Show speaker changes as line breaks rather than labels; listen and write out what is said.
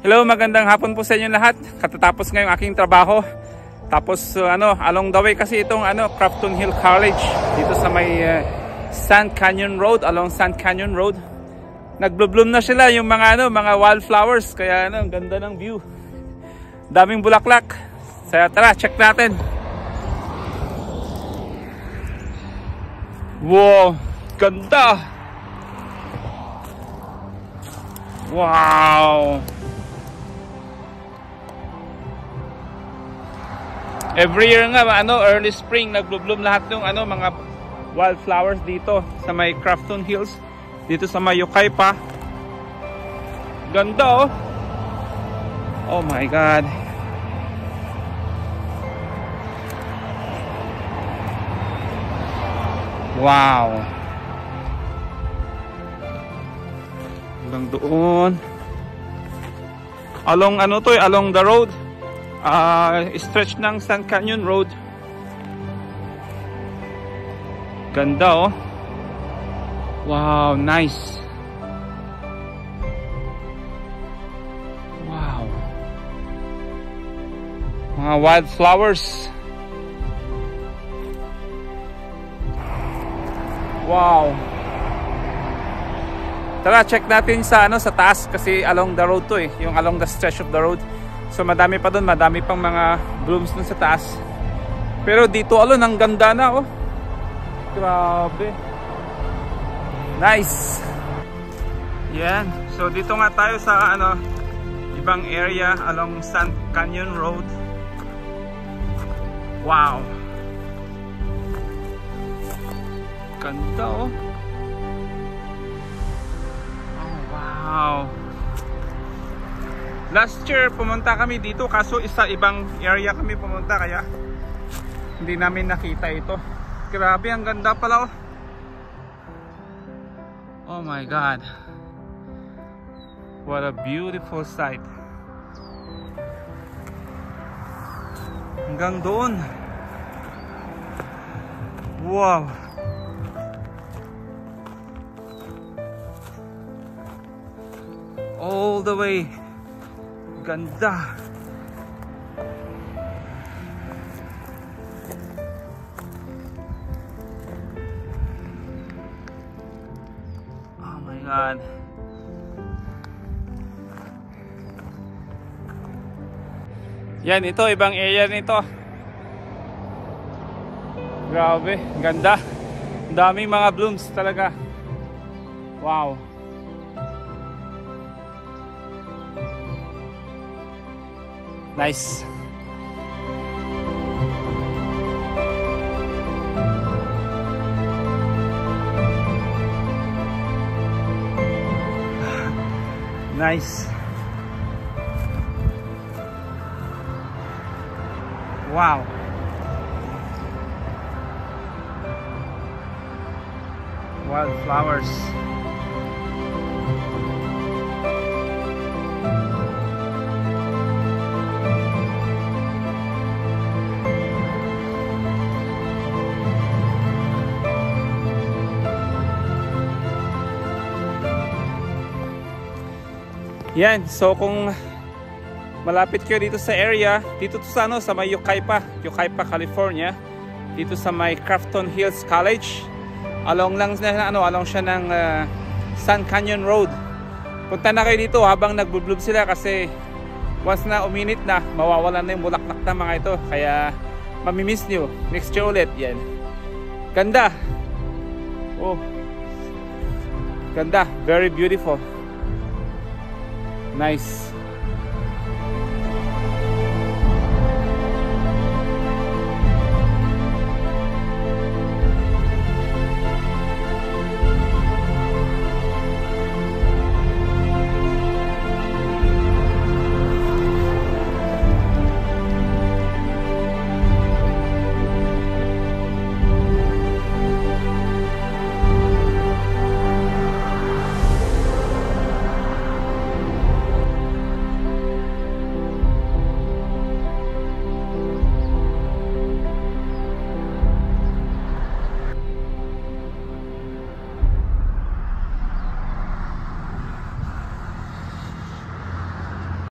Hello, magandang hapon po sa inyo lahat. Katatapos ngayong aking trabaho. Tapos along the way kasi itong Crafton Hill College dito sa may Sand Canyon Road, along Sand Canyon Road. Nagbo-bloom na sila yung mga mga wildflowers, kaya ang ganda ng view. Daming bulaklak. Kaya tara, check natin. Wow, ganda. Wow. Every year nga early spring nagbo-bloom lahat ng mga wildflowers dito sa may Crafton Hills, dito sa may Yucaipa. Ganda oh. Oh my god. Wow. Hanggang doon. Along along the road. Stretch ng Sand Canyon Road. Ganda oh. Wow, nice. Wow. Mga wildflowers. Wow. Tara, check natin sa sa taas kasi along the road to yung along the stretch of the road. So madami pa doon, madami pang mga blooms doon sa taas. Pero dito ang ganda na oh. Grabe. Nice. Yan. So dito nga tayo sa ibang area along Sand Canyon Road. Wow. Ganda oh. Oh wow. Last year pumunta kami dito kaso isa ibang area kami pumunta kaya hindi namin nakita ito. Grabe, ang ganda pala oh. Oh my god. What a beautiful sight. Hanggang doon. Wow. All the way. Ganda. Oh my god. Yan, ito ibang area nito. Grabe, ganda. Daming mga blooms talaga. Wow. Nice. Nice. Wow. Wildflowers. Yan, so kung malapit kayo dito sa area, dito to sa sa may Yucaipa, California, dito sa may Crafton Hills College, along siya ng Sand Canyon Road. Punta na kayo dito habang nagbo-bloom sila kasi once na uminit na, mawawalan na yung bulaklak na mga ito, kaya mamimiss nyo next year ulit. Yan, ganda. Oh, ganda, very beautiful. Nice.